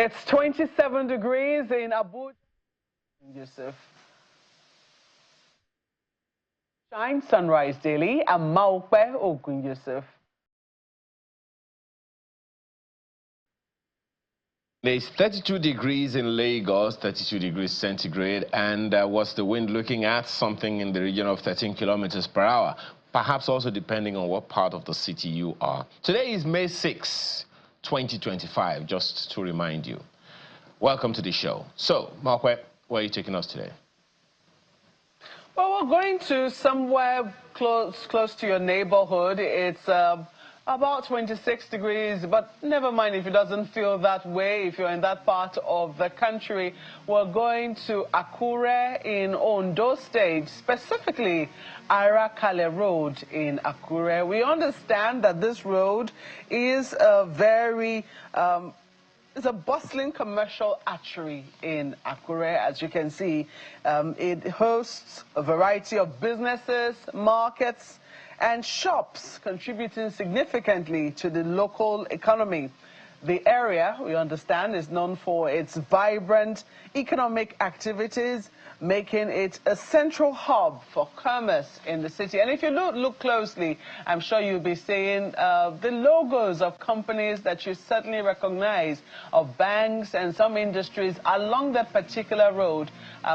It's 27 degrees in Abuja. Yusuf. Shine Sunrise Daily and Maupe Ogun Yusuf. It's 32 degrees in Lagos, 32 degrees centigrade, and what's the wind looking at? Something in the region of 13 kilometers per hour, perhaps also depending on what part of the city you are. Today is May 6, 2025, just to remind you. Welcome to the show. So, Maupe, where are you taking us today? Well, we're going to somewhere close to your neighborhood. It's about 26 degrees, but never mind if it doesn't feel that way. If you're in that part of the country, we're going to Akure in Ondo State, specifically Arakale Road in Akure. We understand that this road is a very it's a bustling commercial artery in Akure. As you can see, it hosts a variety of businesses, markets, and shops contributing significantly to the local economy. The area, we understand, is known for its vibrant economic activities, making it a central hub for commerce in the city. And if you look closely, I'm sure you'll be seeing the logos of companies that you certainly recognize, of banks and some industries along that particular road,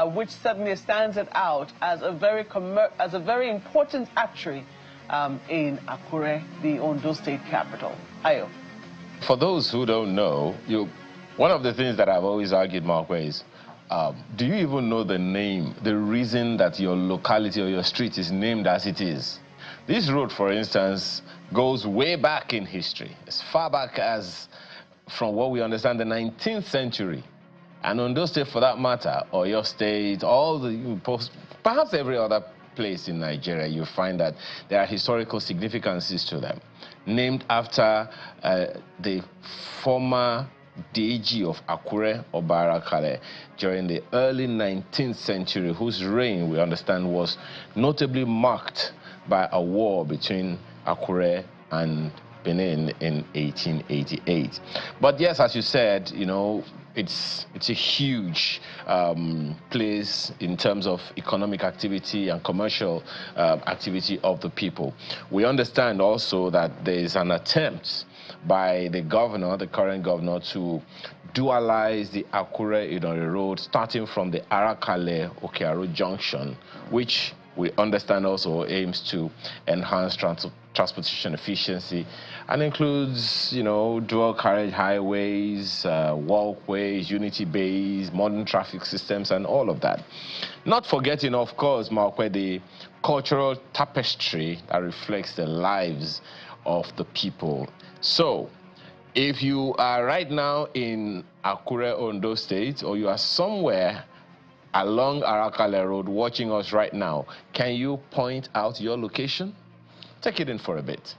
which certainly stands it out as a very important artery in Akure, the Ondo State capital. Ayo. For those who don't know, one of the things that I've always argued, Mark, is, do you even know the name, the reason that your locality or your street is named as it is? This road, for instance, goes way back in history, as far back as, from what we understand, the 19th century. And Ondo State, for that matter, or your state, perhaps every other place in Nigeria, you find that there are historical significances to them, named after the former DG of Akure, Obarakale, during the early 19th century, whose reign, we understand, was notably marked by a war between Akure and Benin in 1888. But yes, as you said, it's a huge place in terms of economic activity and commercial activity of the people. We understand also that there is an attempt by the governor, the current governor, to dualize the Akure road, starting from the Arakale-Okearu junction, which we understand also aims to enhance transportation efficiency and includes, dual carriage highways, walkways, unity bays, modern traffic systems, and all of that. Not forgetting, of course, Markwe, the cultural tapestry that reflects the lives of the people. So, if you are right now in Akure, Ondo State, or you are somewhere along Arakale Road watching us right now, can you point out your location? Take it in for a bit.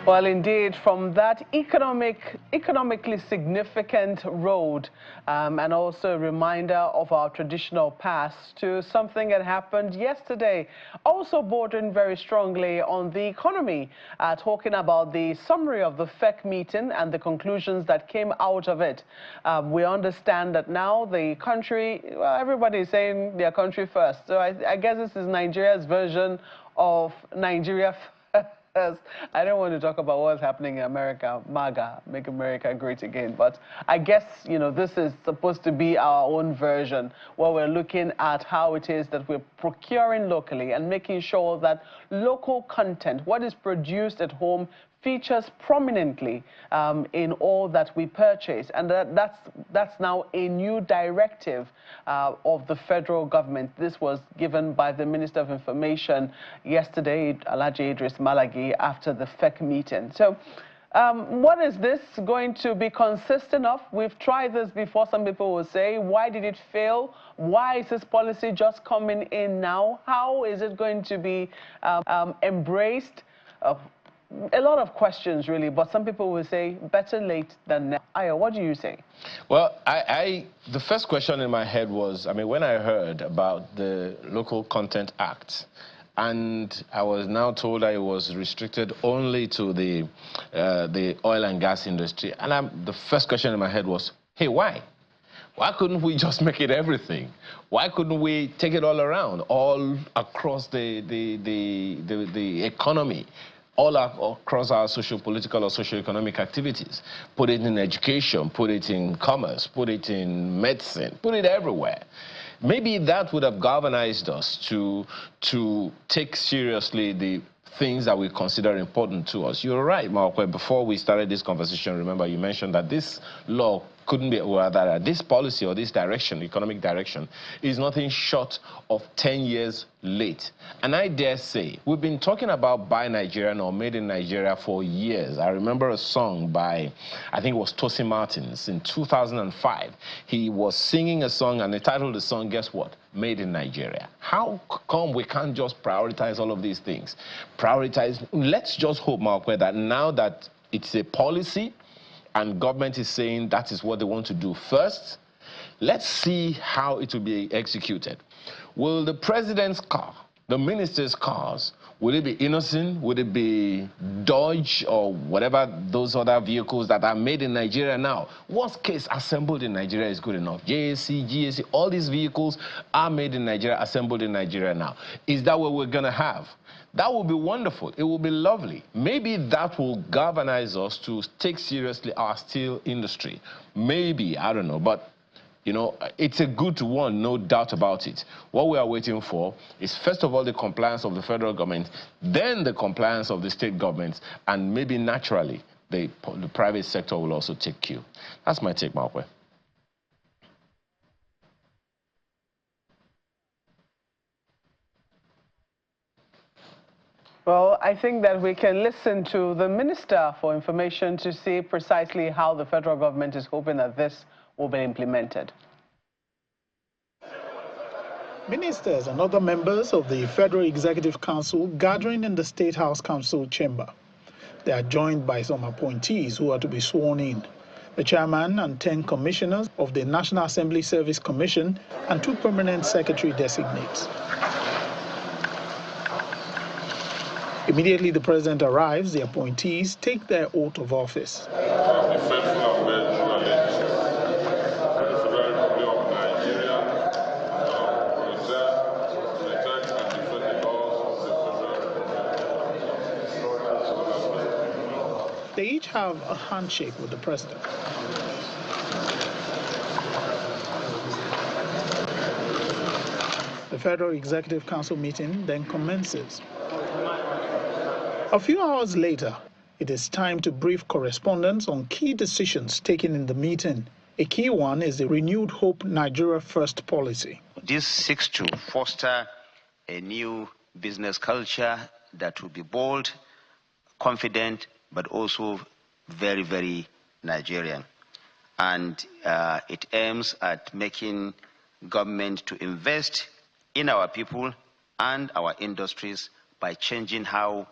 Well, indeed, from that economically significant road, and also a reminder of our traditional past, to something that happened yesterday, also bordering very strongly on the economy, talking about the summary of the FEC meeting and the conclusions that came out of it. We understand that now the country, well, everybody is saying their country first. So I guess this is Nigeria's version of Nigeria first. I don't want to talk about what's happening in America, MAGA, Make America Great Again, but I guess, this is supposed to be our own version, where we're looking at how it is that we're procuring locally and making sure that local content, what is produced at home, features prominently in all that we purchase. And that's now a new directive of the federal government. This was given by the Minister of Information yesterday, Alhaji Idris Malagi, after the FEC meeting. So What is this going to be consistent of? We've tried this before, some people will say. Why did it fail? Why is this policy just coming in now? How is it going to be embraced? A lot of questions, really, but some people will say better late than never. Ayo, what do you say? Well, the first question in my head was, I mean, when I heard about the Local Content Act, and I was now told that it was restricted only to the oil and gas industry. And the first question in my head was, hey, why? Why couldn't we just make it everything? Why couldn't we take it all around, all across the economy, all across our social-political or socio-economic activities? Put it in education, put it in commerce, put it in medicine, put it everywhere. Maybe that would have galvanized us to take seriously the things that we consider important to us. You're right, Markwe. Before we started this conversation, remember you mentioned that this law couldn't be, or that this policy or this direction, economic direction, is nothing short of 10 years late. And I dare say, we've been talking about Buy Nigerian or Made in Nigeria for years. I remember a song by, I think it was Tosin Martins in 2005. He was singing a song and they titled the song, guess what? Made in Nigeria. How come we can't just prioritize all of these things? Prioritize, let's just hope, Markwe, that now that it's a policy, and government is saying that is what they want to do first, let's see how it will be executed. Will the president's car, the minister's cars, will it be innocent? Will it be Dodge or whatever those other vehicles that are made in Nigeria now? Worst case, assembled in Nigeria is good enough. JSC, GSC, all these vehicles are made in Nigeria, assembled in Nigeria now. Is that what we're going to have? That will be wonderful. It will be lovely. Maybe that will galvanize us to take seriously our steel industry. Maybe, I don't know, but you know, it's a good one, no doubt about it. What we are waiting for is, first of all, the compliance of the federal government, then the compliance of the state governments, and maybe naturally the private sector will also take cue. That's my take, Markwe. Well, I think that we can listen to the Minister for Information to see precisely how the federal government is hoping that this will be implemented. Ministers and other members of the Federal Executive Council gathering in the State House Council chamber. They are joined by some appointees who are to be sworn in. The chairman and 10 commissioners of the National Assembly Service Commission and 2 permanent secretary designates. Immediately the president arrives, the appointees take their oath of office. They each have a handshake with the president. The Federal Executive Council meeting then commences. A few hours later, it is time to brief correspondents on key decisions taken in the meeting. A key one is the renewed Hope Nigeria First policy. This seeks to foster a new business culture that will be bold, confident, but also very, very Nigerian. And it aims at making government to invest in our people and our industries by changing how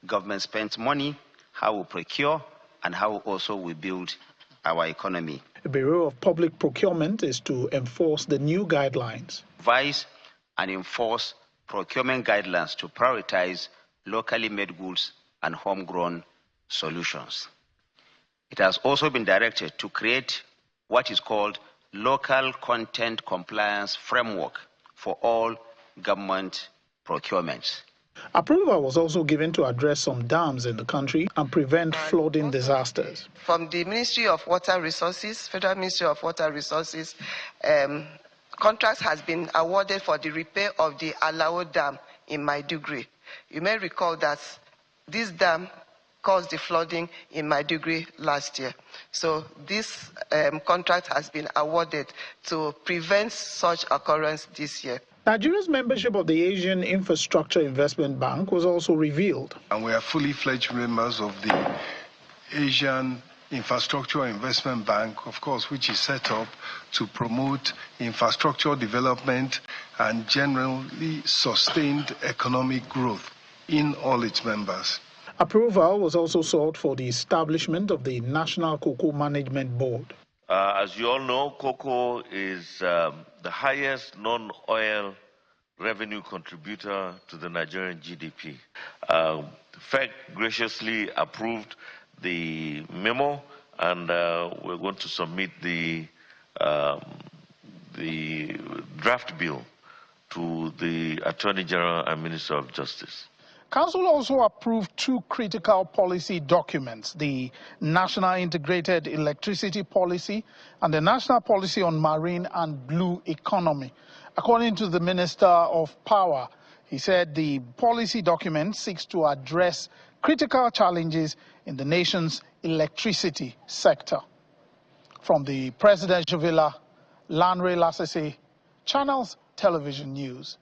government spends money, how we procure, and how also we build our economy. The Bureau of Public Procurement is to enforce the new guidelines. Advise and enforce procurement guidelines to prioritize locally made goods and homegrown solutions. It has also been directed to create what is called local content compliance framework for all government procurements. Approval was also given to address some dams in the country and prevent flooding disasters. From the Ministry of Water Resources, Federal Ministry of Water Resources, contracts has been awarded for the repair of the Alao Dam in Maiduguri. You may recall that this dam caused the flooding in Maiduguri last year. So this contract has been awarded to prevent such occurrence this year. Nigeria's membership of the Asian Infrastructure Investment Bank was also revealed. And we are fully fledged members of the Asian Infrastructure Investment Bank, of course, which is set up to promote infrastructure development and generally sustained economic growth in all its members. Approval was also sought for the establishment of the National Cocoa Management Board. As you all know, cocoa is the highest non-oil revenue contributor to the Nigerian GDP. FEC graciously approved the memo, and we're going to submit the draft bill to the Attorney General and Minister of Justice. Council also approved two critical policy documents, the National Integrated Electricity Policy and the National Policy on Marine and Blue Economy. According to the Minister of Power, he said the policy document seeks to address critical challenges in the nation's electricity sector. From the Presidential Villa, Lanre Lasese, Channels Television News.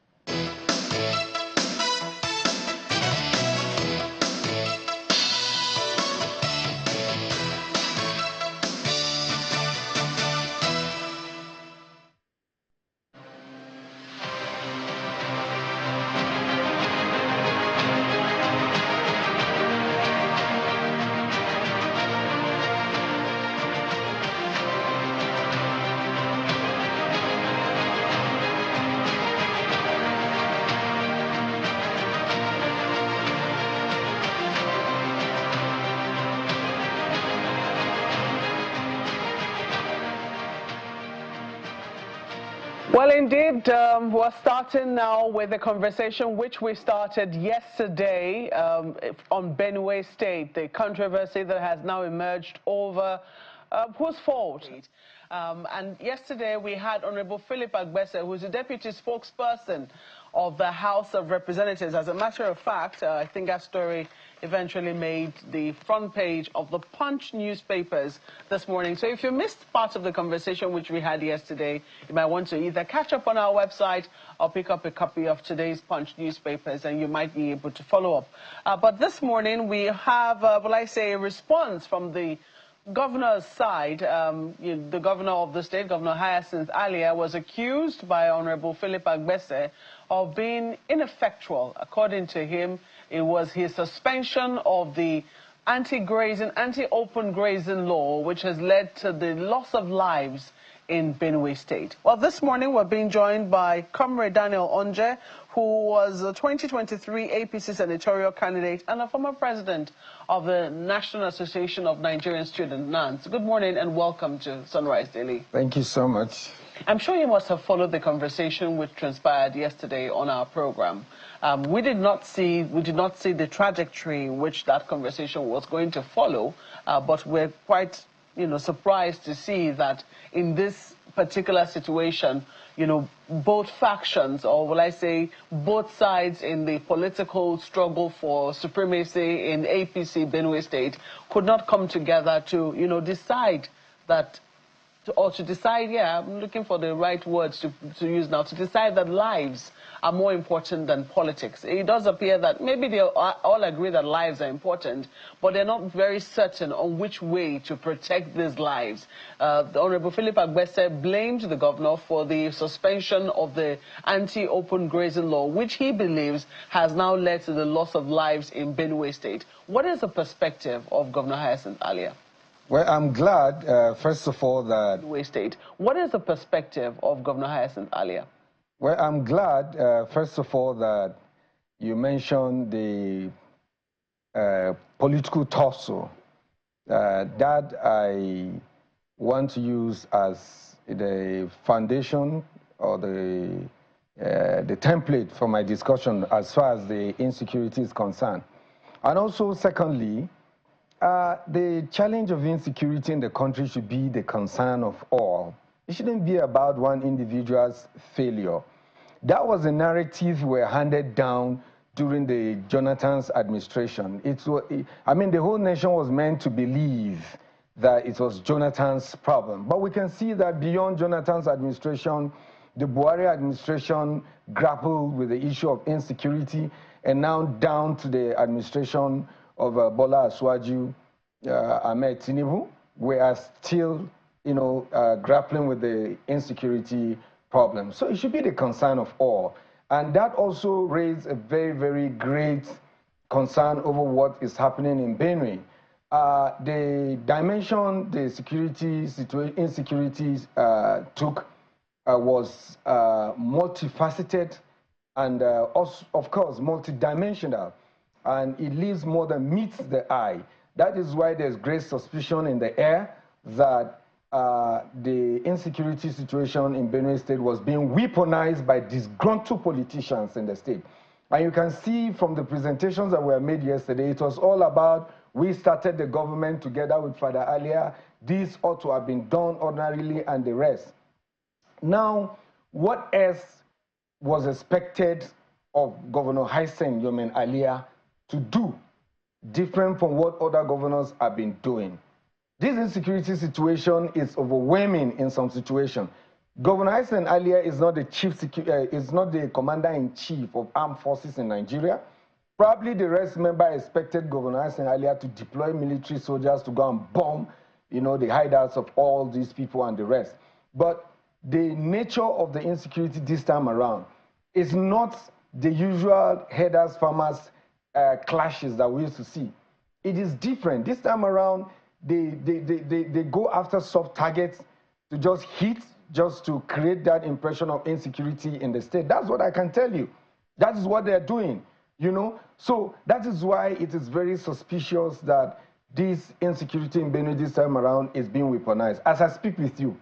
Well, indeed, we're starting now with a conversation which we started yesterday on Benue State, the controversy that has now emerged over whose fault. And yesterday we had Honorable Philip Agbese, who's the deputy spokesperson of the House of Representatives. As a matter of fact, I think that story eventually made the front page of the Punch newspapers this morning. So if you missed part of the conversation which we had yesterday, you might want to either catch up on our website or pick up a copy of today's Punch newspapers, and you might be able to follow up. But this morning we have, will I say, a response from the governor's side. The governor of the state, Governor Hyacinth Alia, was accused by Honorable Philip Agbese of being ineffectual. According to him, it was his suspension of the anti-grazing, anti-open grazing law, which has led to the loss of lives in Benue State. Well, this morning we're being joined by Comrade Daniel Onje, who was a 2023 APC senatorial candidate and a former president of the National Association of Nigerian Students, NANS. Good morning and welcome to Sunrise Daily. Thank you so much. I'm sure you must have followed the conversation which transpired yesterday on our program. We did not see the trajectory which that conversation was going to follow, but we're quite surprised to see that in this particular situation, both factions, or will I say both sides in the political struggle for supremacy in APC Benue State could not come together to, decide that, I'm looking for the right words to use now, to decide that lives are more important than politics. It does appear that maybe they all agree that lives are important, but they're not very certain on which way to protect these lives. The Honorable Philip Agbese blamed the governor for the suspension of the anti-open grazing law, which he believes has now led to the loss of lives in Benue State. What is the perspective of Governor Hyacinth Alia? Well, I'm glad, first of all, that... Benue State. What is the perspective of Governor Hyacinth Alia? Well, I'm glad, first of all, that you mentioned the political tussle that I want to use as the foundation or the template for my discussion as far as the insecurity is concerned. And also, secondly, the challenge of insecurity in the country should be the concern of all. It shouldn't be about one individual's failure. That was the narrative we were handed down during the Jonathan's administration. The whole nation was meant to believe that it was Jonathan's problem. But we can see that beyond Jonathan's administration, the Buhari administration grappled with the issue of insecurity, and now down to the administration of Bola Aswaju, Ahmed Tinubu, we are still, grappling with the insecurity problem. So it should be the concern of all. And that also raised a very, very great concern over what is happening in Benue. The dimension the insecurity took was multifaceted and, also, of course, multidimensional. And it leaves more than meets the eye. That is why there's great suspicion in the air that the insecurity situation in Benue State was being weaponized by disgruntled politicians in the state. And you can see from the presentations that were made yesterday, it was all about, we started the government together with Father Alia, this ought to have been done ordinarily and the rest. Now, what else was expected of Governor Hissène Yomen Alia to do different from what other governors have been doing? This insecurity situation is overwhelming in some situations. Governor Hissène Alia is not the is not the commander-in-chief of armed forces in Nigeria. Probably the rest member expected Governor Hissène Alia to deploy military soldiers to go and bomb, the hideouts of all these people and the rest. But the nature of the insecurity this time around is not the usual herders-farmers clashes that we used to see. It is different. This time around, they go after soft targets to just hit, just to create that impression of insecurity in the state. That's what I can tell you. That is what they're doing, So that is why it is very suspicious that this insecurity in Benue this time around is being weaponized. As I speak with you,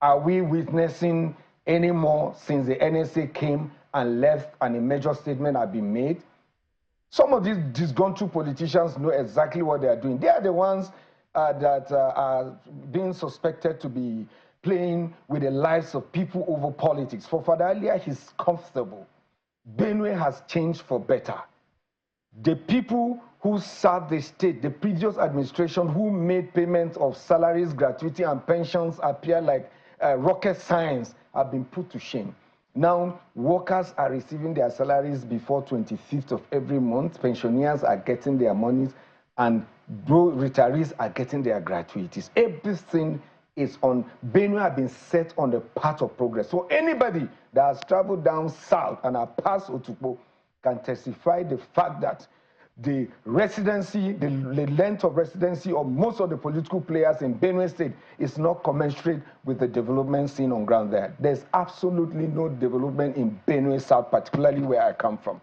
are we witnessing any more since the NSA came and left and a major statement had been made? Some of these disgruntled politicians know exactly what they are doing. They are the ones that are being suspected to be playing with the lives of people over politics. For Father Alia, he's comfortable. Benue has changed for better. The people who served the state, the previous administration who made payments of salaries, gratuity, and pensions appear like rocket science have been put to shame. Now, workers are receiving their salaries before 25th of every month. Pensioners are getting their monies, and retirees are getting their gratuities. Everything is on. Benue has been set on the path of progress. So anybody that has traveled down south and has passed Otukpo can testify the fact that the residency, the length of residency of most of the political players in Benue State is not commensurate with the development seen on ground there. There's absolutely no development in Benue South, particularly where I come from.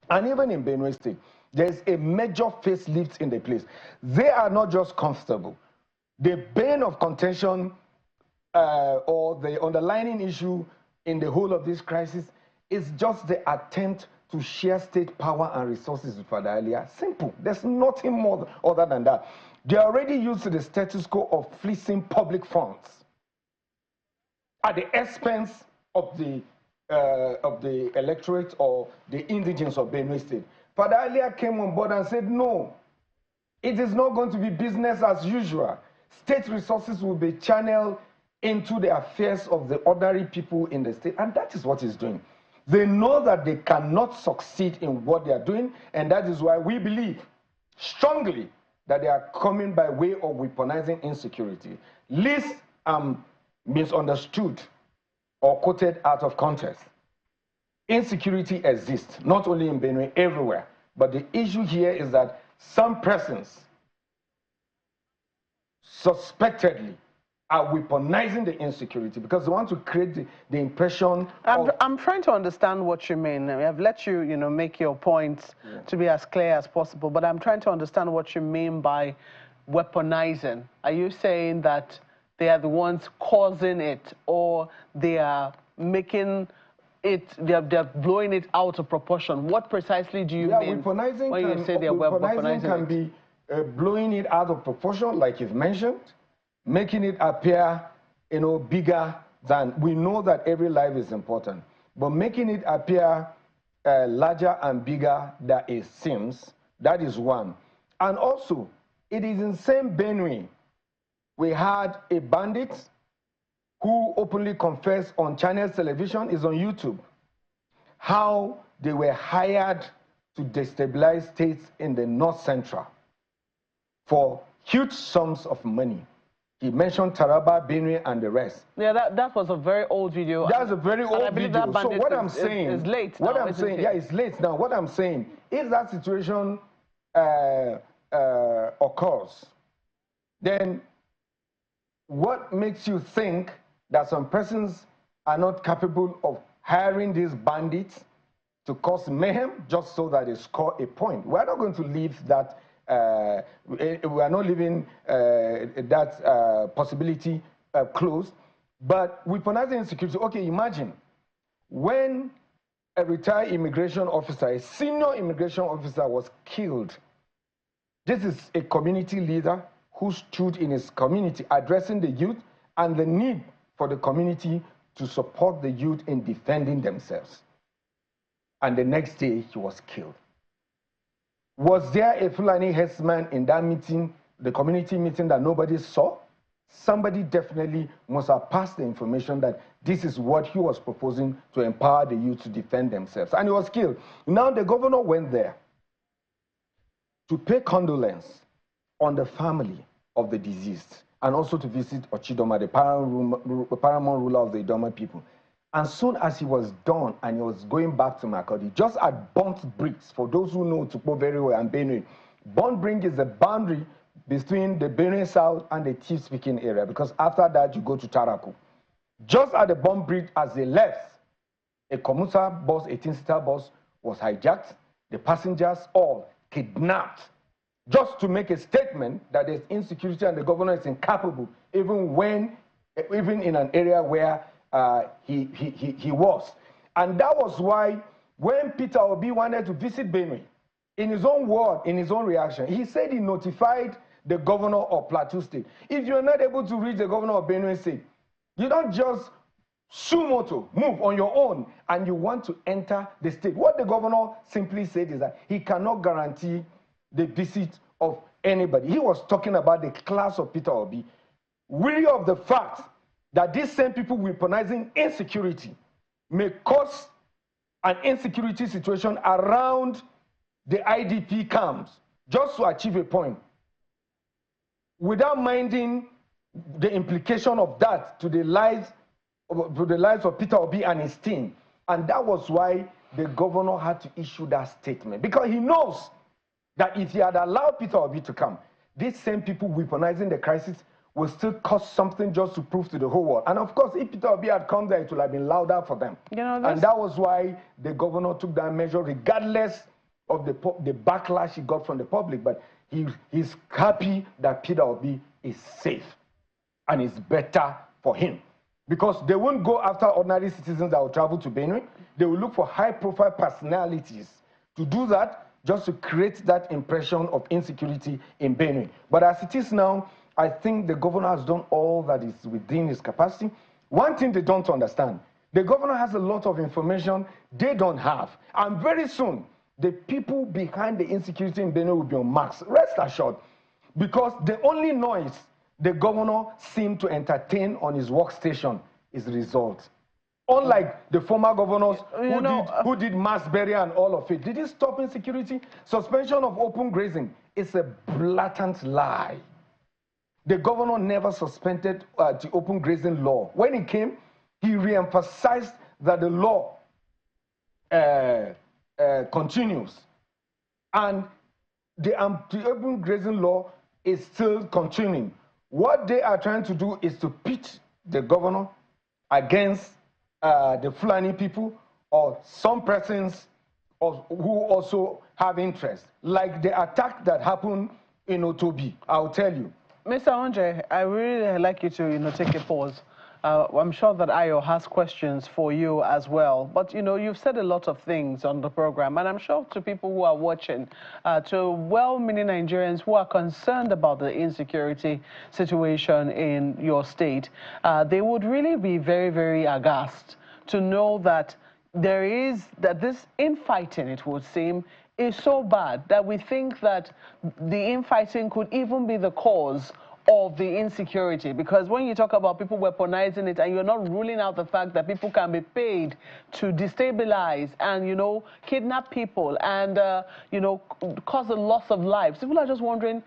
And even in Benue State, there's a major facelift in the place. They are not just comfortable. The bane of contention or the underlying issue in the whole of this crisis is just the attempt to share state power and resources with Father Alia. Simple. There's nothing more other than that. They are already used to the status quo of fleecing public funds at the expense of the electorate or the indigents of Benue State. Father Alia came on board and said, no, it is not going to be business as usual. State resources will be channeled into the affairs of the ordinary people in the state, and that is what he's doing. They know that they cannot succeed in what they are doing, and that is why we believe strongly that they are coming by way of weaponizing insecurity. Least misunderstood or quoted out of context. Insecurity exists, not only in Benue, everywhere. But the issue here is that some persons suspectedly are weaponizing the insecurity because they want to create the impression I'm trying to understand what you mean. I've let you, make your points to be as clear as possible, but I'm trying to understand what you mean by weaponizing. Are you saying that they are the ones causing it, or they are making it, they're blowing it out of proportion? What precisely do you mean when you say they're weaponizing? Can be blowing it out of proportion, like you've mentioned, making it appear, bigger than. We know that every life is important, but making it appear larger and bigger than it seems, that is one. And also, it is in the same Benue, we had a bandit who openly confessed on Channels Television, is on YouTube, how they were hired to destabilize states in the North Central for huge sums of money. He mentioned Taraba, Benue, and the rest. Yeah, that was a very old video. That's a very old video. So what I'm saying is late now, what I'm saying, yeah, it's late now. What I'm saying, if that situation occurs, then what makes you think that some persons are not capable of hiring these bandits to cause mayhem just so that they score a point? We're not going to leave that. We are not leaving that possibility closed. But weaponizing insecurity, okay, imagine when a retired immigration officer, a senior immigration officer was killed. This is a community leader who stood in his community addressing the youth and the need for the community to support the youth in defending themselves. And the next day, he was killed. Was there a Fulani herdsman in that meeting, the community meeting, that nobody saw? Somebody definitely must have passed the information that this is what he was proposing to empower the youth to defend themselves. And he was killed. Now the governor went there to pay condolence on the family of the deceased and also to visit Ochidoma, the paramount ruler of the Idoma people. And soon as he was done and he was going back to Makurdi, just at Burnt Bricks, for those who know Tukpo very well, and Benue, Burnt Bricks is the boundary between the Benue South and the Chief-speaking area, because after that you go to Taraku. Just at the Burnt Bricks, as they left, a commuter bus, 18-seater bus, was hijacked, the passengers all kidnapped, just to make a statement that there's insecurity and the governor is incapable, even in an area where he was. And that was why when Peter Obi wanted to visit Benue, in his own word, in his own reaction, he said he notified the governor of Plateau State. If you're not able to reach the governor of Benue State, you don't just sumoto, move on your own, and you want to enter the state. What the governor simply said is that he cannot guarantee the visit of anybody. He was talking about the class of Peter Obi, weary of the fact that these same people weaponizing insecurity may cause an insecurity situation around the IDP camps just to achieve a point, without minding the implication of that to the lives of Peter Obi and his team. And that was why the governor had to issue that statement, because he knows that if he had allowed Peter Obi to come, these same people weaponizing the crisis will still cause something just to prove to the whole world. And of course, if Peter Obi had come there, it would have been louder for them. You know, and that was why the governor took that measure, regardless of the backlash he got from the public. But he's happy that Peter Obi is safe, and it's better for him. Because they won't go after ordinary citizens that will travel to Benue. They will look for high-profile personalities to do that, just to create that impression of insecurity in Benue. But as it is now, I think the governor has done all that is within his capacity. One thing they don't understand, the governor has a lot of information they don't have. And very soon, the people behind the insecurity in Benue will be on marks. Rest assured, because the only noise the governor seemed to entertain on his workstation is the result. Unlike the former governors who did mass burial and all of it. Did it stop insecurity? Suspension of open grazing is a blatant lie. The governor never suspended the open grazing law. When he came, he re-emphasized that the law continues. And the open grazing law is still continuing. What they are trying to do is to pit the governor against the Fulani people or some persons who also have interest, like the attack that happened in Otobi. I'll tell you. Mr. Andre, I really like you to, take a pause. I'm sure that Ayo has questions for you as well. But, you've said a lot of things on the program, and I'm sure to people who are watching, to well-meaning Nigerians who are concerned about the insecurity situation in your state, they would really be very, very aghast to know that this infighting, it would seem, is so bad that we think that the infighting could even be the cause of the insecurity? Because when you talk about people weaponizing it, and you're not ruling out the fact that people can be paid to destabilize and, you know, kidnap people and, you know, cause a loss of lives. People are just wondering,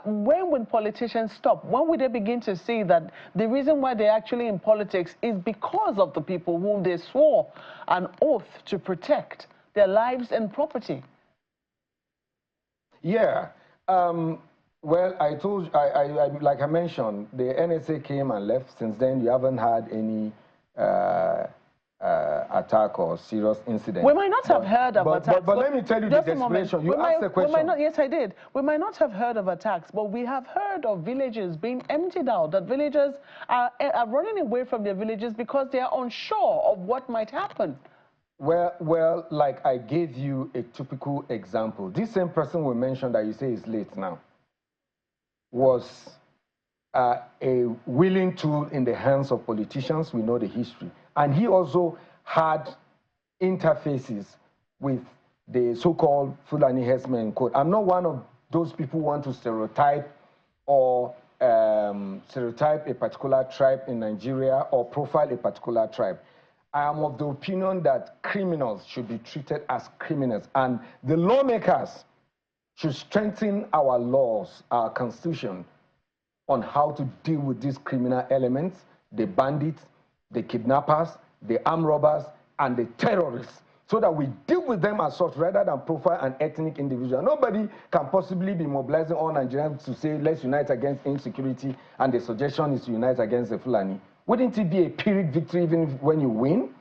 when would politicians stop? When would they begin to see that the reason why they're actually in politics is because of the people whom they swore an oath to protect their lives and property? Yeah. Well, I told you, like I mentioned, the NSA came and left. Since then, you haven't had any attack or serious incident. We might not have heard of attacks. But let me tell you the desperation. You asked the question. Yes, I did. We might not have heard of attacks, but we have heard of villages being emptied out, that villagers are running away from their villages because they are unsure of what might happen. Well, like I gave you a typical example. This same person we mentioned that you say is late now was a willing tool in the hands of politicians. We know the history. And he also had interfaces with the so-called Fulani herdsmen code. I'm not one of those people who want to stereotype or stereotype a particular tribe in Nigeria or profile a particular tribe. I am of the opinion that criminals should be treated as criminals, and the lawmakers should strengthen our laws, our constitution, on how to deal with these criminal elements, the bandits, the kidnappers, the armed robbers, and the terrorists, so that we deal with them as such rather than profile an ethnic individual. Nobody can possibly be mobilizing all Nigerians to say, let's unite against insecurity, and the suggestion is to unite against the Fulani. Wouldn't it be a Pyrrhic victory even when you win?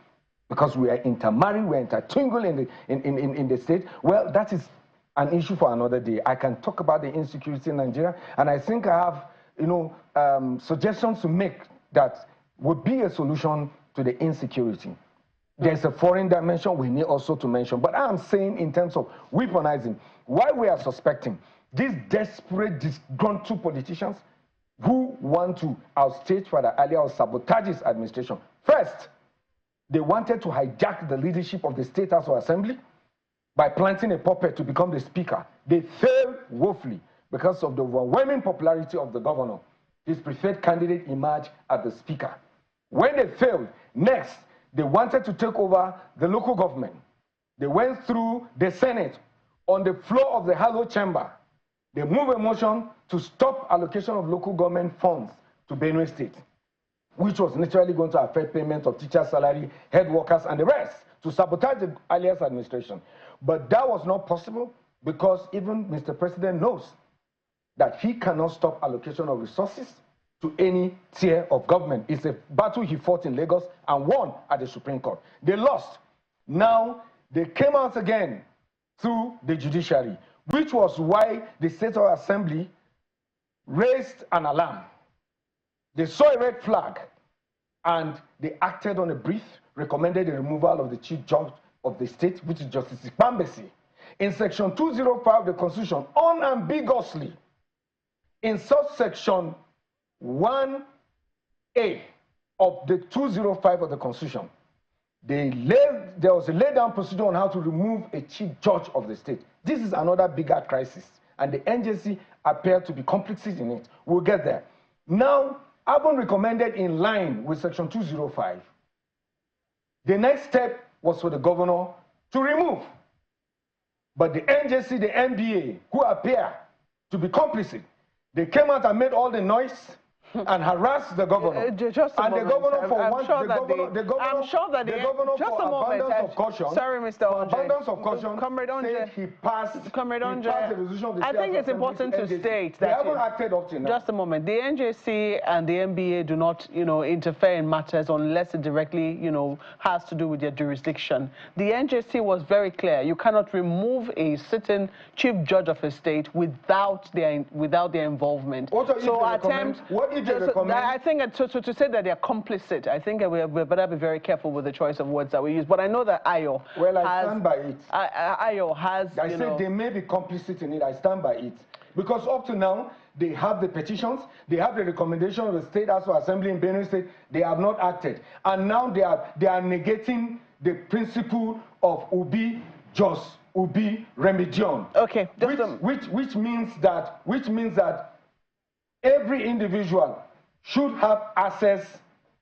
Because we are intermarried, we are intertwined in the state. Well, that is an issue for another day. I can talk about the insecurity in Nigeria, and I think I have, you know, suggestions to make that would be a solution to the insecurity. There's a foreign dimension we need also to mention, but I'm saying in terms of weaponizing, why we are suspecting these desperate, disgruntled politicians who want to outstage Father Ali or sabotage his administration. First, they wanted to hijack the leadership of the State House of Assembly by planting a puppet to become the speaker. They failed woefully because of the overwhelming popularity of the governor. His preferred candidate emerged as the speaker. When they failed, next, they wanted to take over the local government. They went through the Senate on the floor of the hallowed chamber. They moved a motion to stop allocation of local government funds to Benue State, which was naturally going to affect payment of teachers' salary, head workers, and the rest, to sabotage the alias administration. But that was not possible because even Mr. President knows that he cannot stop allocation of resources to any tier of government. It's a battle he fought in Lagos and won at the Supreme Court. They lost. Now, they came out again through the judiciary, which was why the State of Assembly raised an alarm. They saw a red flag, and they acted on a brief, recommended the removal of the Chief Judge of the state, which is Justice Ikpambesi. In Section 205 of the Constitution, unambiguously, in subsection 1A of the 205 of the Constitution, there was a laid-down procedure on how to remove a Chief Judge of the state. This is another bigger crisis, and the NJC appeared to be complicit in it. We'll get there. Now, having recommended in line with Section 205, the next step was for the governor to remove. But the NJC, the NBA, who appear to be complicit, they came out and made all the noise and harassed the governor. Just a moment. The governor for I'm sure that Sorry, Mr. Onje. Abundance of caution. Comrade Onje. He passed the resolution of the I think it's important to state that they haven't acted up to now. Just a moment. The NJC and the NBA do not, interfere in matters unless it directly, has to do with their jurisdiction. The NJC was very clear. You cannot remove a sitting chief judge of a state without their involvement. I think to say that they're complicit, I think we better be very careful with the choice of words that we use. But I know that Ayo stand by it. Ayo has. I said they may be complicit in it. I stand by it. Because up to now, they have the petitions, they have the recommendation of the State House of Assembly in Benue State. They have not acted. And now they are negating the principle of ubi jus, ubi remedium. Okay. Which means that every individual should have access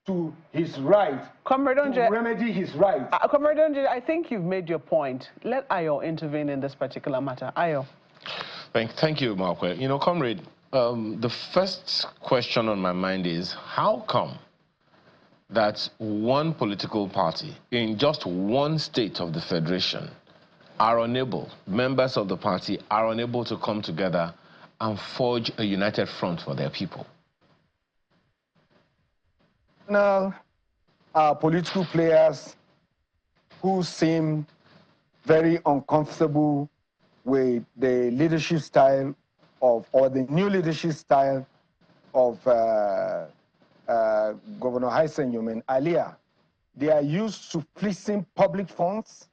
to his right, to remedy his right. Comrade Onje, I think you've made your point. Let Ayo intervene in this particular matter. Ayo. Thank you, Markwe. You know, comrade, the first question on my mind is, how come that one political party in just one state of the federation are unable, members of the party are unable to come together and forge a united front for their people? Now, political players who seem very uncomfortable with the leadership style of, or the new leadership style of Governor Hysen Alia, they are used to fleecing public funds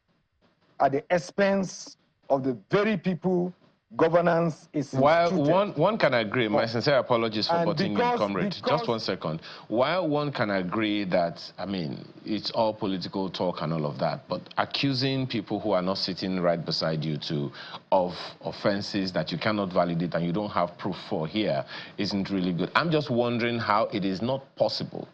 at the expense of the very people governance is instituted. While one can agree, my sincere apologies for cutting in, comrade. Just 1 second. While one can agree that, I mean, it's all political talk and all of that, but accusing people who are not sitting right beside you of offenses that you cannot validate and you don't have proof for here isn't really good. I'm just wondering how it is not possible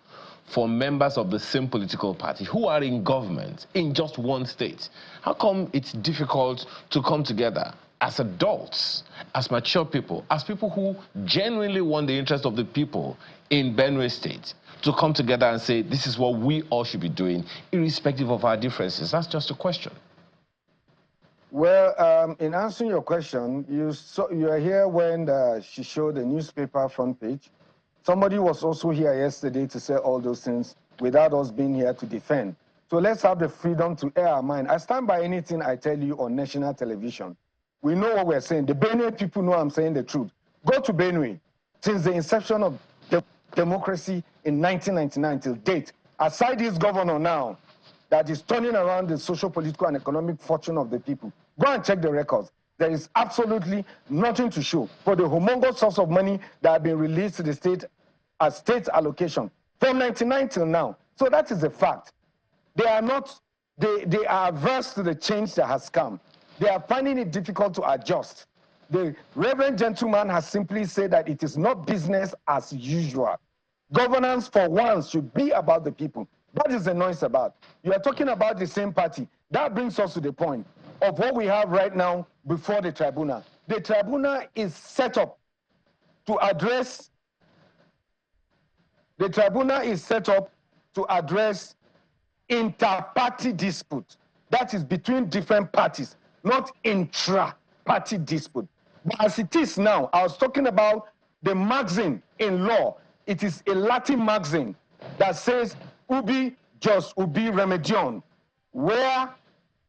for members of the same political party who are in government in just one state. How come it's difficult to come together as adults, as mature people, as people who genuinely want the interest of the people in Benue State, to come together and say, this is what we all should be doing, irrespective of our differences? That's just a question. Well, in answering your question, you are here when she showed the newspaper front page. Somebody was also here yesterday to say all those things without us being here to defend. So let's have the freedom to air our mind. I stand by anything I tell you on national television. We know what we're saying. The Benue people know I'm saying the truth. Go to Benue. Since the inception of democracy in 1999 till date, aside this governor now that is turning around the social, political, and economic fortune of the people, go and check the records. There is absolutely nothing to show for the humongous source of money that have been released to the state as state allocation from 1999 till now. So that is a fact. They are not, they are averse to the change that has come. They are finding it difficult to adjust. The reverend gentleman has simply said that it is not business as usual. Governance for once should be about the people. That is the noise about. You are talking about the same party. That brings us to the point of what we have right now before the tribunal. The tribunal is set up to address, inter-party dispute. That is between different parties, not intra-party dispute. But as it is now, I was talking about the maxim in law. It is a Latin maxim that says, ubi just ubi remedium. Where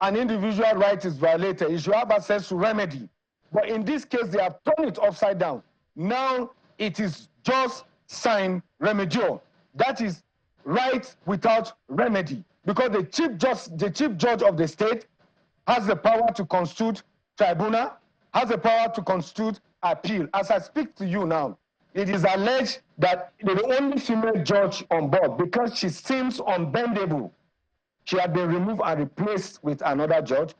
an individual right is violated, you should have access to remedy. But in this case, they have turned it upside down. Now it is just sign remedio. That is right without remedy. Because the chief judge of the state has the power to constitute tribunal, has the power to constitute appeal. As I speak to you now, it is alleged that the only female judge on board, because she seems unbendable, she had been removed and replaced with another judge,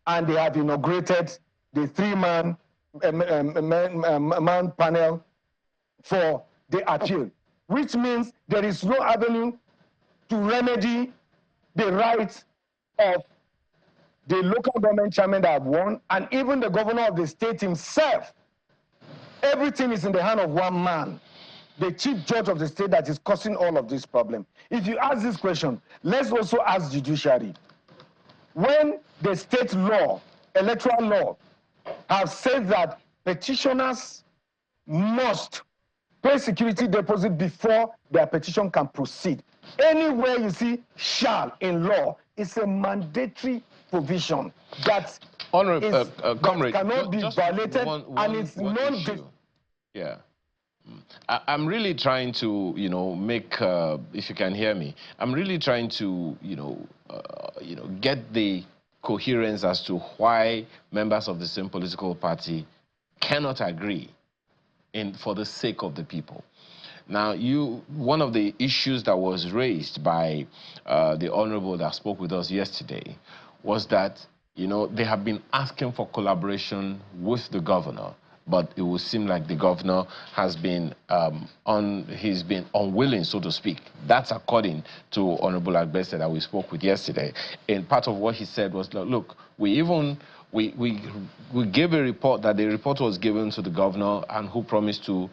and they have inaugurated the three-man panel for the appeal, which means there is no avenue to remedy the rights of the local government chairman that have won, and even the governor of the state himself. Everything is in the hand of one man, the chief judge of the state, that is causing all of this problem. If you ask this question, let's also ask judiciary. When the state law, electoral law, have said that petitioners must pay security deposit before their petition can proceed, anywhere you see shall in law, it's a mandatory provision that Comrade, cannot be violated, and it's non. Yeah. I'm really trying to, make, if you can hear me, I'm really trying to, get the coherence as to why members of the same political party cannot agree for the sake of the people. Now, one of the issues that was raised by the honorable that spoke with us yesterday was that, they have been asking for collaboration with the governor but it would seem like the governor has been he's been unwilling, so to speak. That's according to Honorable Agbese that we spoke with yesterday. And part of what he said was, look, we gave a report, that the report was given to the governor, and who promised to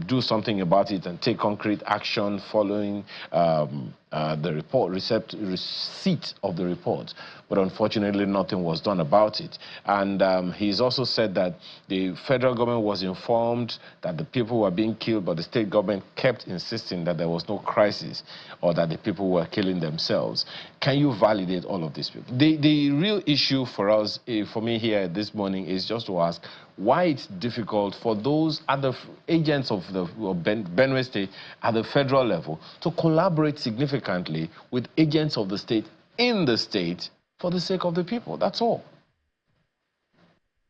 do something about it and take concrete action following the report, receipt of the report. But unfortunately, nothing was done about it. And he's also said that the federal government was informed that the people were being killed, but the state government kept insisting that there was no crisis or that the people were killing themselves. Can you validate all of this? The real issue for us, for me here this morning, is just to ask why it's difficult for those other agents of the Benue State at the federal level to collaborate significantly with agents of the state in the state for the sake of the people. That's all.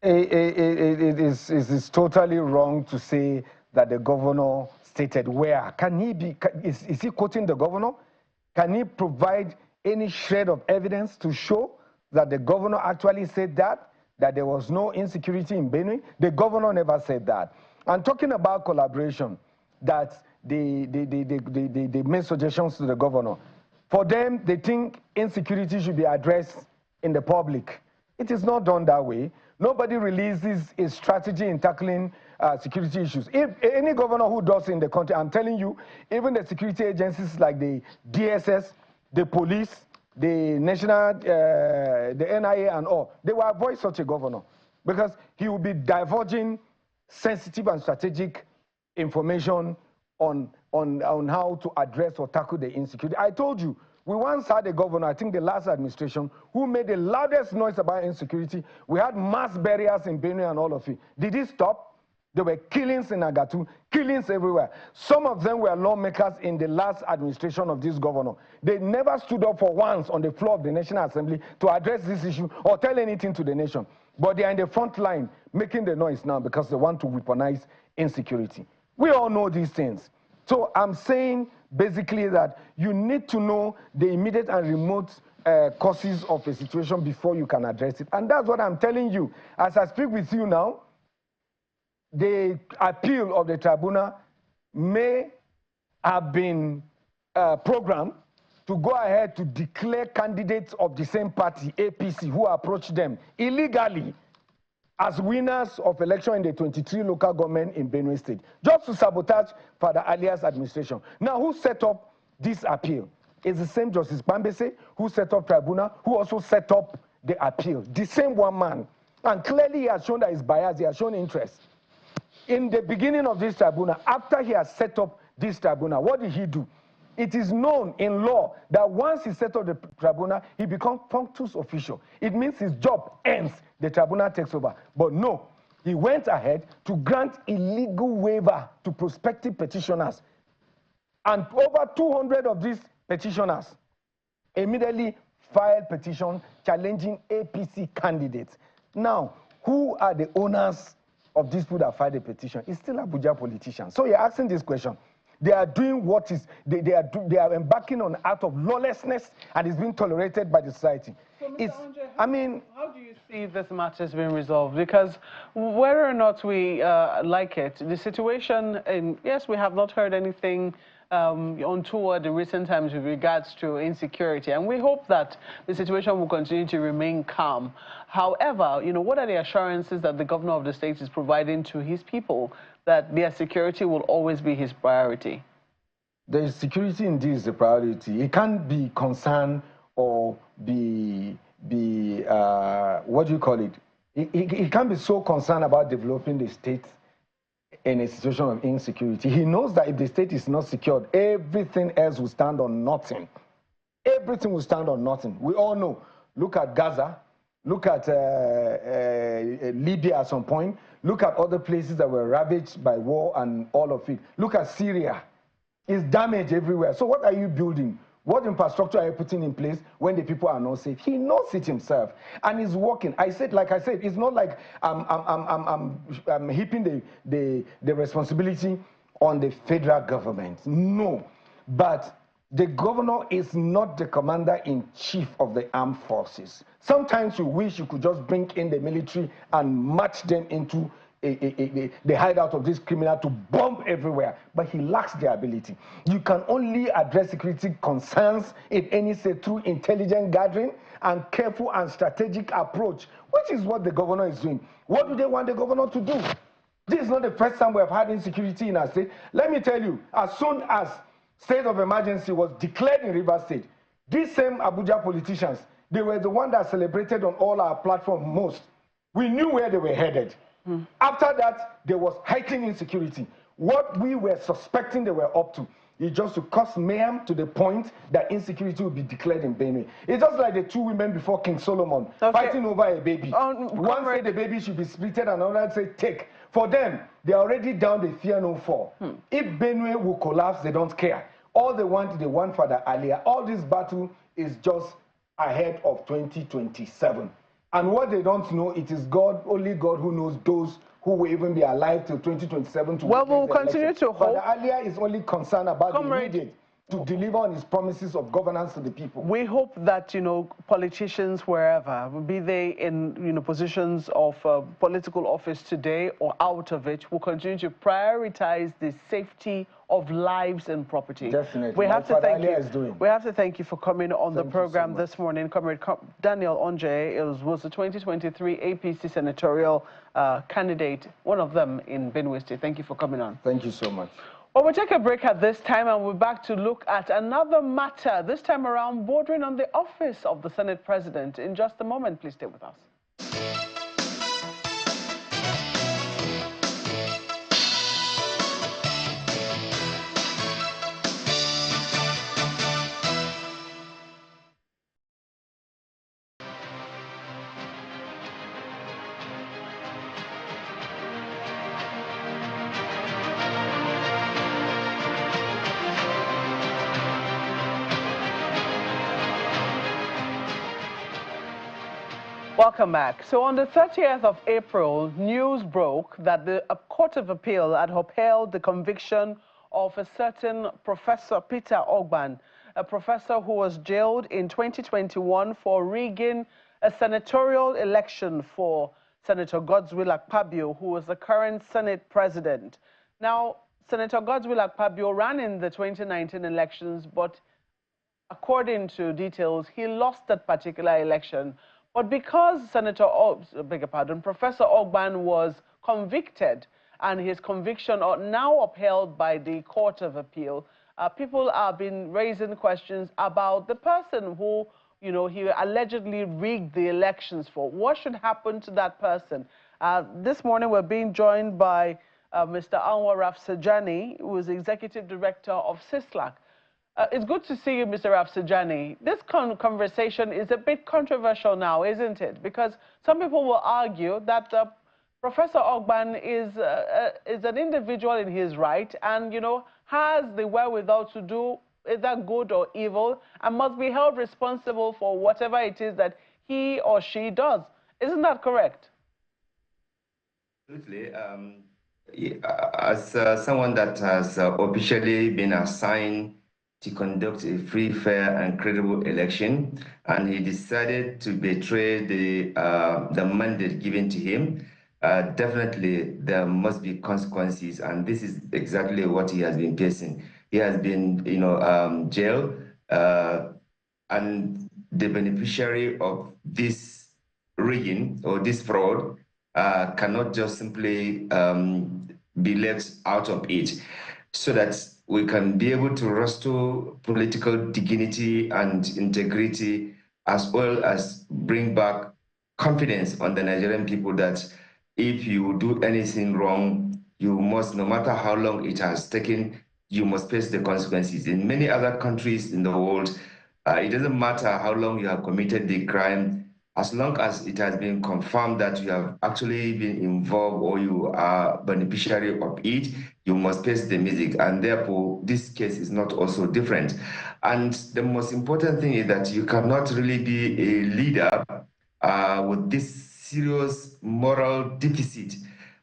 It is totally wrong to say that the governor stated where. Can he be, is he quoting the governor? Can he provide any shred of evidence to show that the governor actually said that there was no insecurity in Benue? The governor never said that. And talking about collaboration, that they made suggestions to the governor. For them, they think insecurity should be addressed in the public. It is not done that way. Nobody releases a strategy in tackling security issues. If any governor who does in the country, I'm telling you, even the security agencies like the DSS, the police, the national, the NIA and all, they will avoid such a governor because he will be divulging sensitive and strategic information on how to address or tackle the insecurity. I told you, we once had a governor, I think the last administration, who made the loudest noise about insecurity. We had mass burials in Benue and all of it. Did it stop? There were killings in Agatu, killings everywhere. Some of them were lawmakers in the last administration of this governor. They never stood up for once on the floor of the National Assembly to address this issue or tell anything to the nation. But they are in the front line making the noise now because they want to weaponize insecurity. We all know these things. So I'm saying basically that you need to know the immediate and remote causes of a situation before you can address it. And that's what I'm telling you. As I speak with you now, the appeal of the tribunal may have been programmed to go ahead to declare candidates of the same party, APC, who approached them illegally as winners of election in the 23 local government in Benue State, just to sabotage Father Alia's administration. Now, who set up this appeal? It's the same Justice Bambese who set up tribunal, who also set up the appeal. The same one man. And clearly he has shown that he's biased, he has shown interest. In the beginning of this tribunal, after he has set up this tribunal, what did he do? It is known in law that once he set up the tribunal, he becomes punctus official. It means his job ends, the tribunal takes over. But no, he went ahead to grant illegal waiver to prospective petitioners. And over 200 of these petitioners immediately filed petitions challenging APC candidates. Now, who are the owners of these people that filed the petition? It's still Abuja politicians. So you're asking this question. They are doing what is, they are embarking on an act of lawlessness, and it's being tolerated by the society. So, Mr. Andre, how do you see this matter being resolved? Because whether or not we like it, the situation, and yes, we have not heard anything untoward in recent times with regards to insecurity, and we hope that the situation will continue to remain calm. However, you know, what are the assurances that the governor of the state is providing to his people that their security will always be his priority? The security indeed is a priority. It can't be concerned or be what do you call it? It can't be so concerned about developing the state in a situation of insecurity. He knows that if the state is not secured, everything else will stand on nothing. Everything will stand on nothing. We all know. Look at Gaza. Look at Libya at some point. Look at other places that were ravaged by war and all of it. Look at Syria. It's damaged everywhere. So what are you building? What infrastructure are you putting in place when the people are not safe? He knows it himself, and he's working. Like I said, it's not like I'm heaping the responsibility on the federal government. No, but the governor is not the commander-in-chief of the armed forces. Sometimes you wish you could just bring in the military and march them into the hideout of this criminal to bomb everywhere, but he lacks the ability. You can only address security concerns in any state through intelligent gathering and careful and strategic approach, which is what the governor is doing. What do they want the governor to do? This is not the first time we have had insecurity in our state. Let me tell you, as soon as state of emergency was declared in Rivers State, these same Abuja politicians, they were the ones that celebrated on all our platforms most. We knew where they were headed. After that, there was heightened insecurity. What we were suspecting they were up to is just to cause mayhem to the point that insecurity will be declared in Benue. It's just like the two women before King Solomon fighting over a baby. One said the baby should be splitted, and another said take. For them, they're already down, they fear no fall. If Benue will collapse, they don't care. All they want Father Alia. All this battle is just ahead of 2027. And what they don't know, it is God, only God who knows those who will even be alive till 2027 to well, we'll continue to hope. Father Alia is only concerned about the immediate, to deliver on his promises of governance to the people. We hope that, politicians wherever, be they in, positions of political office today or out of it, will continue to prioritize the safety of lives and property. Definitely. We have to thank you. We have to thank you for coming on the program this morning. Comrade Daniel Onje was the 2023 APC senatorial candidate, one of them in Benue State. Thank you for coming on. Thank you so much. Well, we'll take a break at this time, and we're back to look at another matter, this time around bordering on the office of the Senate President. In just a moment, please stay with us. Welcome back. So on the 30th of April, news broke that the Court of Appeal had upheld the conviction of a certain Professor Peter Ogban, a professor who was jailed in 2021 for rigging a senatorial election for Senator Godswill Akpabio, who was the current Senate president. Now, Senator Godswill Akpabio ran in the 2019 elections, but according to details, he lost that particular election. But because Professor Ogban was convicted, and his conviction are now upheld by the Court of Appeal, people have been raising questions about the person who, he allegedly rigged the elections for. What should happen to that person? This morning, we're being joined by Mr. Anwar Rafsanjani, who is Executive Director of CISLAC. It's good to see you, Mr. Rafsanjani. This conversation is a bit controversial now, isn't it? Because some people will argue that Professor Ogban is an individual in his right and, has the wherewithal to do either good or evil and must be held responsible for whatever it is that he or she does. Isn't that correct? Absolutely. As someone that has officially been assigned to conduct a free, fair, and credible election, and he decided to betray the mandate given to him, definitely there must be consequences, and this is exactly what he has been facing. He has been, jailed, and the beneficiary of this rigging or this fraud cannot just simply be left out of it, so that we can be able to restore political dignity and integrity, as well as bring back confidence on the Nigerian people that if you do anything wrong, you must, no matter how long it has taken, you must face the consequences. In many other countries in the world, it doesn't matter how long you have committed the crime, as long as it has been confirmed that you have actually been involved or you are beneficiary of it, you must face the music. And therefore, this case is not also different. And the most important thing is that you cannot really be a leader with this serious moral deficit,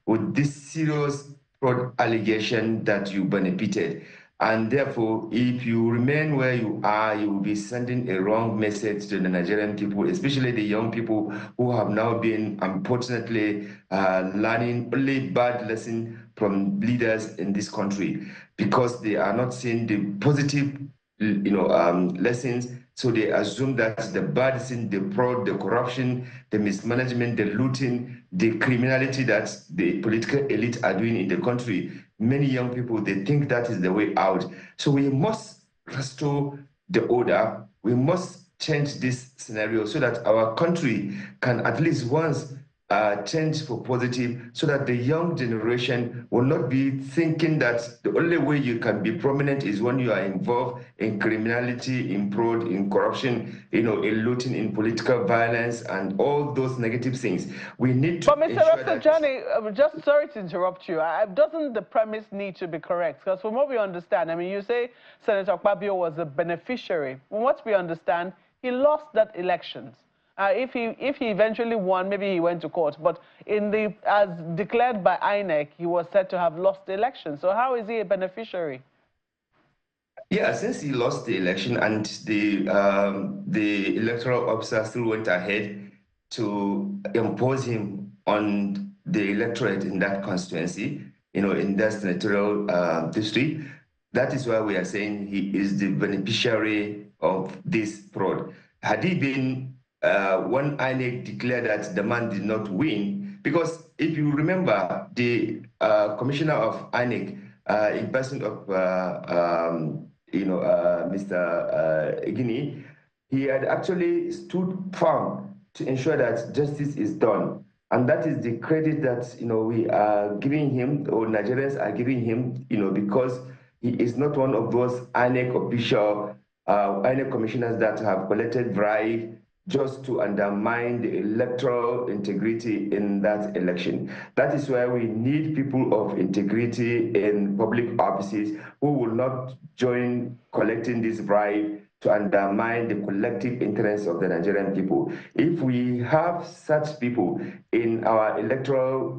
with this serious fraud allegation that you benefited. And therefore, if you remain where you are, you will be sending a wrong message to the Nigerian people, especially the young people who have now been, unfortunately, learning only bad lessons from leaders in this country, because they are not seeing the positive, lessons. So they assume that the bad thing, the fraud, the corruption, the mismanagement, the looting, the criminality that the political elite are doing in the country, many young people, they think that is the way out. So we must restore the order. We must change this scenario so that our country can at least once change for positive, so that the young generation will not be thinking that the only way you can be prominent is when you are involved in criminality, in fraud, in corruption, in looting, in political violence, and all those negative things. We need to. But Mr. Rafsanjani, just sorry to interrupt you. Doesn't the premise need to be correct? Because from what we understand, I mean, you say Senator Akpabio was a beneficiary. From what we understand, he lost that elections. If he eventually won, maybe he went to court. But as declared by INEC, he was said to have lost the election. So how is he a beneficiary? Yeah, since he lost the election and the electoral officer still went ahead to impose him on the electorate in that constituency, in that senatorial district, that is why we are saying he is the beneficiary of this fraud. Had he been when INEC declared that the man did not win, because if you remember, the commissioner of INEC, in person of Mr. Igini, he had actually stood firm to ensure that justice is done. And that is the credit that we are giving him, or Nigerians are giving him, because he is not one of those INEC official, INEC commissioners that have collected bribe just to undermine the electoral integrity in that election. That is why we need people of integrity in public offices who will not join collecting this bribe to undermine the collective interests of the Nigerian people. If we have such people in our electoral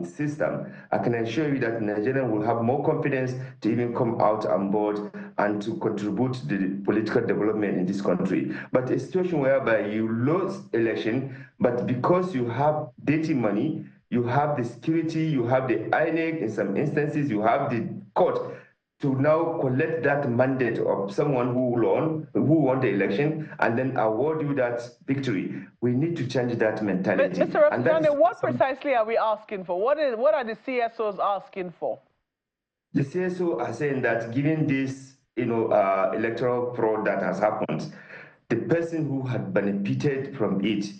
system, I can assure you that Nigerians will have more confidence to even come out on board and to contribute to the political development in this country. But a situation whereby you lose election, but because you have dirty money, you have the security, you have the INEC, in some instances you have the court, to now collect that mandate of someone who won the election and then award you that victory. We need to change that mentality. Mr. Rafsanjani, what precisely are we asking for? What are the CSOs asking for? The CSO are saying that given this electoral fraud that has happened, the person who had benefited from it,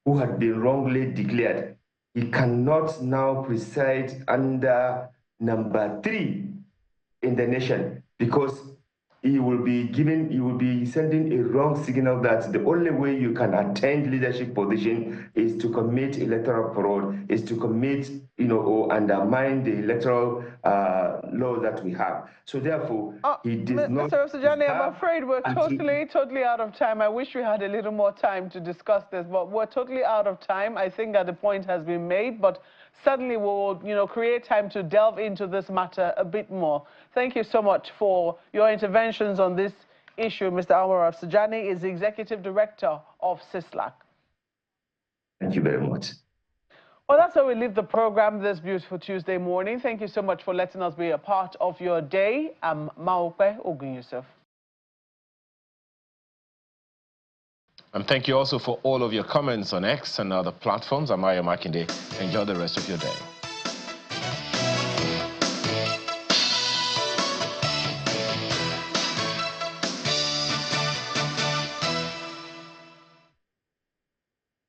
who had been wrongly declared, he cannot now preside under number 3 in the nation, because he will be sending a wrong signal that the only way you can attain leadership position is to commit electoral fraud, is to commit, or undermine the electoral law that we have. So therefore, he does not. Mr. Rafsanjani, I'm afraid we're totally out of time. I wish we had a little more time to discuss this, but we're totally out of time. I think that the point has been made, but certainly we'll, create time to delve into this matter a bit more. Thank you so much for your interventions on this issue. Mr. Omar Rafsanjani is the Executive Director of CISLAC. Thank you very much. Well, that's how we leave the program this beautiful Tuesday morning. Thank you so much for letting us be a part of your day. I'm Maokwe Ogunyusuf. And thank you also for all of your comments on X and other platforms. I'm Mario Makinde. Enjoy the rest of your day.